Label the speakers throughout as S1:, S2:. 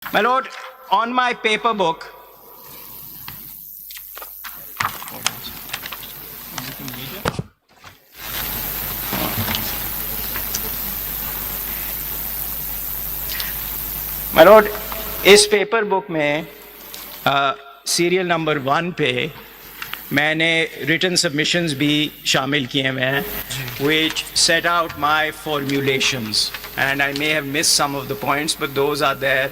S1: My lord, on my paper book, my lord, इस paper book में serial number 1 पे मैंने रिटन सबमिशंस भी शामिल किए हुए हैं which set out my formulations and I may have missed some of the points but those are there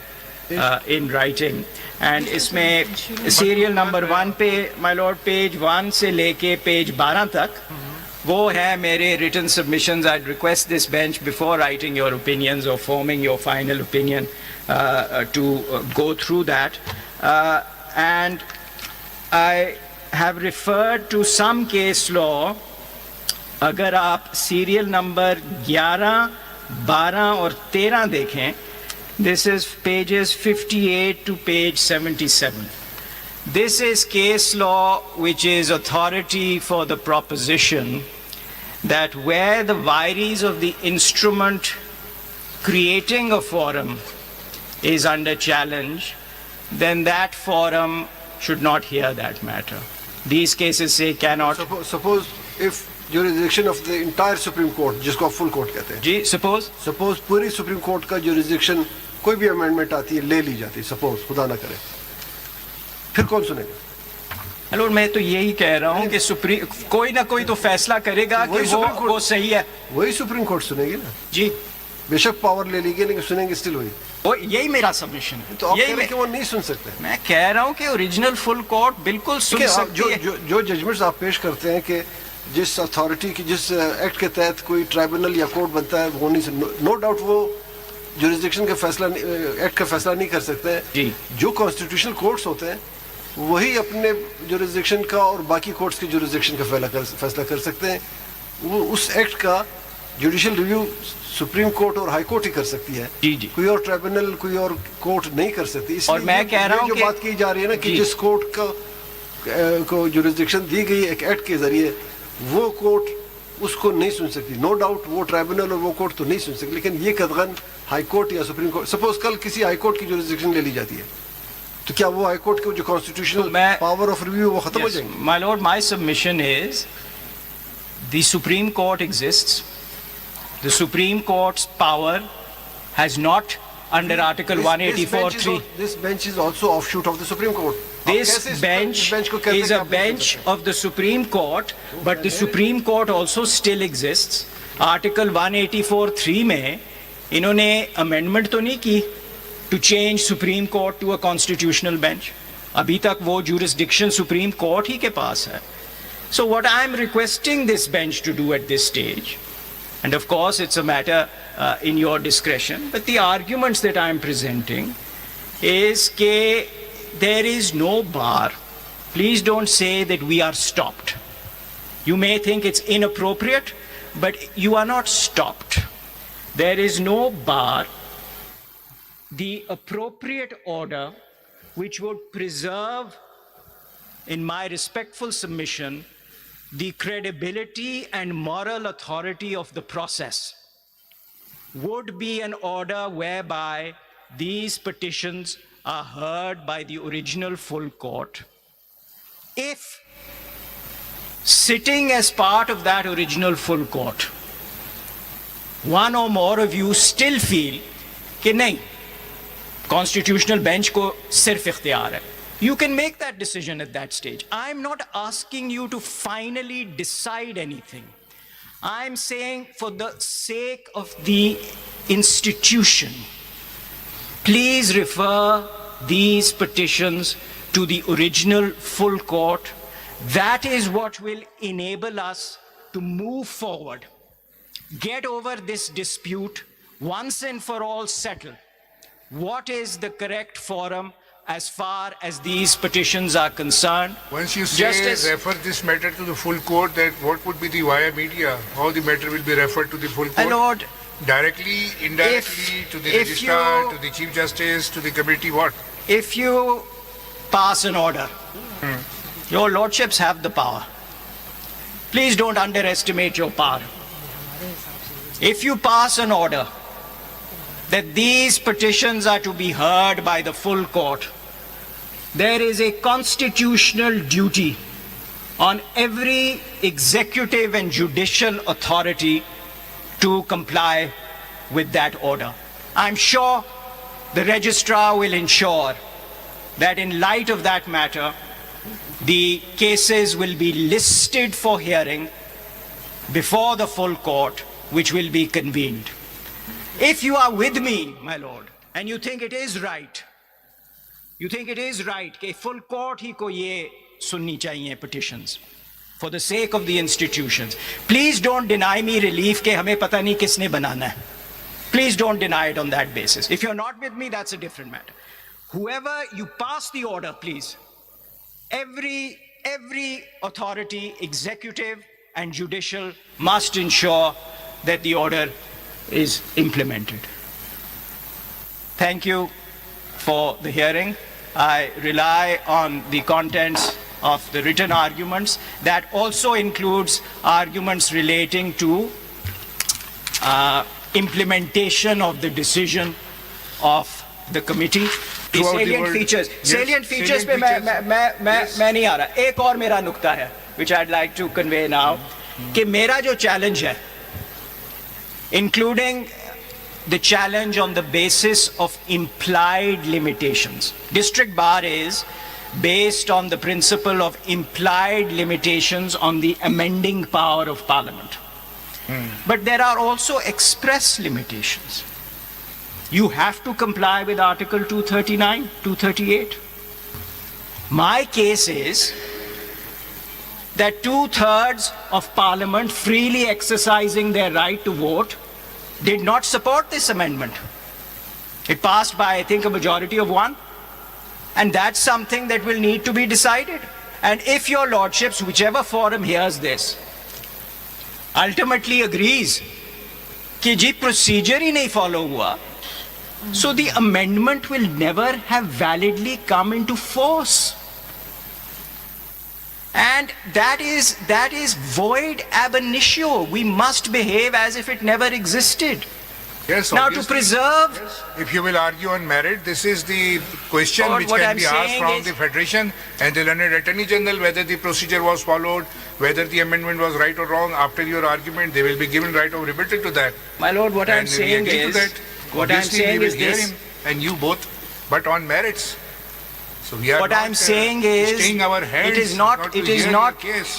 S1: in writing and इसमें सीरियल नंबर 1 पे my lord पेज 1 से लेके पेज 12 तक वो है मेरे written submissions. I'd request this bench before writing your opinions or forming your final opinion to go through that and I have referred to some case law. अगर आप serial number 11, 12 और 13 देखें, this is pages 58 to page 77. This is case law which is authority for the proposition that where the vires of the instrument creating a forum is under challenge, then that forum should not hear that matter. These cases say cannot.
S2: Suppose if jurisdiction of the entire Supreme Court, जिसको आप full court कहते हैं.
S1: जी, suppose
S2: पूरी Supreme Court का jurisdiction कोई भी amendment आती है ले ली जाती है. Suppose खुदा ना करे, फिर कौन सुनेगा?
S1: हेलो, मैं तो यही कह रहा हूँ कि सुप्रीम कोई ना कोई तो फैसला करेगा कि वो सही है.
S2: वही सुप्रीम कोर्ट सुनेगी ना
S1: जी,
S2: बेशक पावर ले लीजिए लेकिन सुनेंगे स्टिल वही.
S1: यही मेरा सबमिशन है.
S2: तो आप कह रहे हैं कि वो नहीं सुन सकते.
S1: मैं कह रहा हूँ कि ओरिजिनल फुल कोर्ट बिल्कुल सुन सकती है.
S2: जो जजमेंट्स आप पेश करते हैं कि जिस अथॉरिटी की जिस एक्ट के तहत कोई ट्राइब्यूनल या कोर्ट बनता है वो नहीं, नो डाउट वो जुरिस्डिक्शन का फैसला एक्ट का फैसला नहीं कर सकते हैं. जो कॉन्स्टिट्यूशनल कोर्ट्स होते हैं वही अपने जुरिस्डिक्शन का और बाकी कोर्ट्स के जुरिस्डिक्शन का फैसला कर सकते हैं. वो उस एक्ट का जुडिशियल रिव्यू सुप्रीम कोर्ट और हाई कोर्ट ही कर सकती है.
S1: जी.
S2: कोई और ट्राइब्यूनल कोई और कोर्ट नहीं कर सकती.
S1: और मैं कह रहा हूं
S2: जो बात की जा रही है ना कि जिस कोर्ट को जुरिस्डिक्शन दी गई एक एक्ट के जरिए वो कोर्ट उसको नहीं सुन सकती. नो डाउट वो ट्राइब्यूनल और वो कोर्ट तो नहीं सुन सकती, लेकिन ये कदगन हाई कोर्ट या सुप्रीम कोर्ट, सपोज कल किसी हाई कोर्ट की जुरिस्डिक्शन ले ली जाती है तो क्या वो हाई कोर्ट के जो कॉन्स्टिट्यूशनल पावर ऑफ रिव्यू वो खत्म हो जाएंगे?
S1: My Lord, my submission is the supreme court exists. The Supreme Court's power has not, under Article 184(3).
S2: This bench is also offshoot of the Supreme Court.
S1: This bench is a bench of the Supreme Court, but the Supreme Court also still exists. Article 184(3) में इन्होंने amendment तो नहीं की to change Supreme Court to a constitutional bench. अभी तक वो jurisdiction Supreme Court ही के पास है. So what I am requesting this bench to do at this stage, and of course it's a matter in your discretion, but the arguments that I am presenting is that there is no bar. Please don't say that we are stopped. You may think it's inappropriate, but you are not stopped. There is no bar. The appropriate order which would preserve, in my respectful submission, the credibility and moral authority of the process would be an order whereby these petitions are heard by the original full court. If sitting as part of that original full court, one or more of you still feel कि नहीं, constitutional bench को सिर्फ इख्तियार है, you can make that decision at that stage. I'm not asking you to finally decide anything. I'm saying for the sake of the institution, please refer these petitions to the original full court. That is what will enable us to move forward, get over this dispute, once and for all settle what is the correct forum as far as these petitions are concerned.
S3: Once you say refer this matter to the full court, then what would be the via media? How the matter will be referred to the full court?
S1: Lord,
S3: directly, indirectly, to the registrar, to the Chief Justice, to the committee, what?
S1: If you pass an order, your lordships have the power. Please don't underestimate your power. If you pass an order that these petitions are to be heard by the full court, there is a constitutional duty on every executive and judicial authority to comply with that order. I'm sure the registrar will ensure that in light of that matter, the cases will be listed for hearing before the full court, which will be convened. If you are with me, my lord, and you think it is right कि full court ही को ये सुननी चाहिए petitions for the sake of the institutions, please don't deny me relief कि हमें पता नहीं किसने बनाना है. Please don't deny it on that basis. If you're not with me, that's a different matter. Whoever you pass the order, please. Every authority, executive and judicial, must ensure that the order is implemented. Thank you for the hearing. I rely on the contents of the written arguments. That also includes arguments relating to implementation of the decision of the committee. The salient features, salient features पे मैं नहीं आ रहा. एक और मेरा नुक्ता है, which I'd like to convey now, कि मेरा जो challenge है, including the challenge on the basis of implied limitations. District Bar is based on the principle of implied limitations on the amending power of Parliament. But there are also express limitations. You have to comply with Article 239, 238. My case is that 2/3 of Parliament freely exercising their right to vote did not support this amendment. It passed by, I think, a majority of 1. And that's something that will need to be decided. And if your lordships, whichever forum hears this, ultimately agrees कि जी procedure ही नहीं follow हुआ, so the amendment will never have validly come into force. And that is void ab initio. We must behave as if it never existed.
S3: Yes,
S1: now to preserve...
S3: Yes. If you will argue on merit, this is the question which can be asked from the Federation and the learned Attorney General, whether the procedure was followed, whether the amendment was right or wrong. After your argument, they will be given right of rebuttal to that.
S1: My lord, what I'm saying is... What I'm saying is this...
S3: And you both, but on merits. So we are
S1: what I'm saying is,
S3: staying our hands,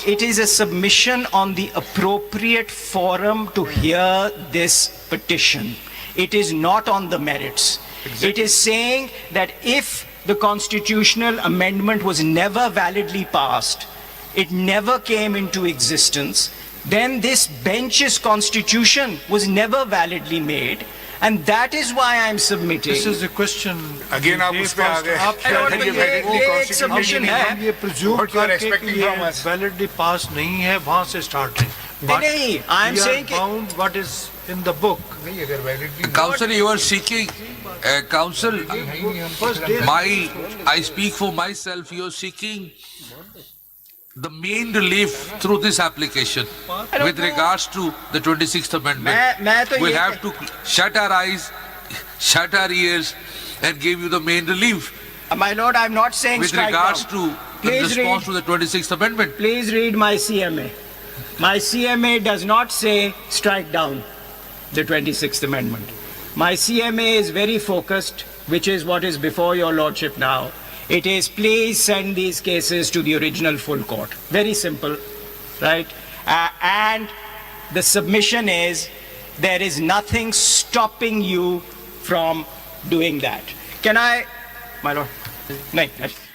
S1: it is a submission on the appropriate forum to hear this petition. It is not on the merits. Exactly. It is saying that if the constitutional amendment was never validly passed, it never came into existence, then this bench's constitution was never validly made. And that is why I am submitting.
S4: This is a question.
S3: Again, आप उस पे आ गए.
S1: ये एक submission है.
S4: हम ये presume करके कि ये validly pass नहीं है, वहाँ से start है.
S1: नहीं, I am saying
S4: we are bound what is in the book.
S3: नहीं, अगर validly.
S5: Counsel, you are seeking. Counsel, I speak for myself. You are seeking the main relief through this application with regards to the 26th Amendment. We have to shut our eyes, shut our ears and give you the main relief.
S1: My lord, I'm not saying
S5: with regards to the response to the 26th Amendment.
S1: Please read my CMA. My CMA does not say strike down the 26th Amendment. My CMA is very focused, which is what is before your lordship now. It is, please send these cases to the original full court. Very simple, right? And the submission is, there is nothing stopping you from doing that. Can I, my lord? No.